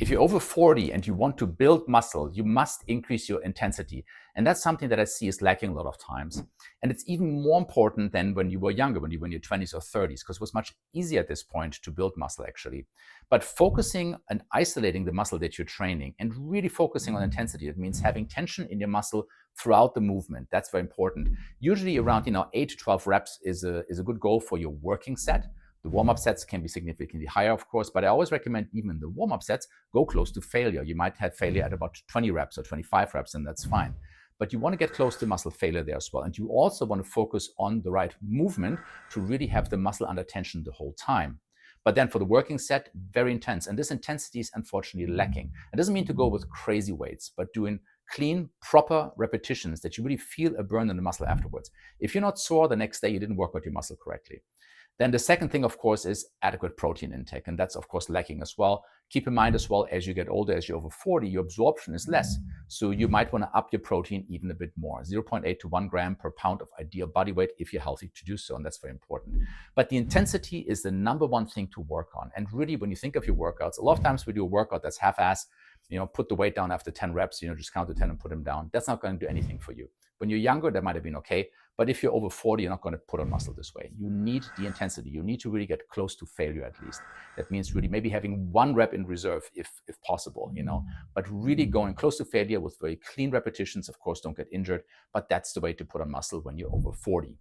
if you're over 40 and you want to build muscle, you must increase your intensity. And that's something that I see is lacking a lot of times. And it's even more important than when you were younger, when you were in your 20s or 30s, because it was much easier at this point to build muscle actually. But focusing and isolating the muscle that you're training and really focusing on intensity, it means having tension in your muscle throughout the movement. That's very important. Usually around 8 to 12 reps is a good goal for your working set. The warm-up sets can be significantly higher, of course, but I always recommend even in the warm-up sets, go close to failure. You might have failure at about 20 reps or 25 reps, and that's fine. But you want to get close to muscle failure there as well. And you also want to focus on the right movement to really have the muscle under tension the whole time. But then for the working set, very intense. And this intensity is unfortunately lacking. It doesn't mean to go with crazy weights, but doing clean, proper repetitions that you really feel a burn in the muscle afterwards. If you're not sore the next day, you didn't work out your muscle correctly. Then the second thing, of course, is adequate protein intake. And that's, of course, lacking as well. Keep in mind as well, as you get older, as you're over 40, your absorption is less. So you might want to up your protein even a bit more, 0.8 to 1 gram per pound of ideal body weight if you're healthy to do so. And that's very important. But the intensity is the number one thing to work on. And really, when you think of your workouts, a lot of times we do a workout that's half-ass, put the weight down after 10 reps, just count to 10 and put them down. That's not going to do anything for you. When you're younger, that might have been okay. But if you're over 40, you're not going to put on muscle this way. You need the intensity. You need to really get close to failure at least. That means really maybe having 1 rep in reserve if possible, but really going close to failure with very clean repetitions. Of course, don't get injured, but that's the way to put on muscle when you're over 40.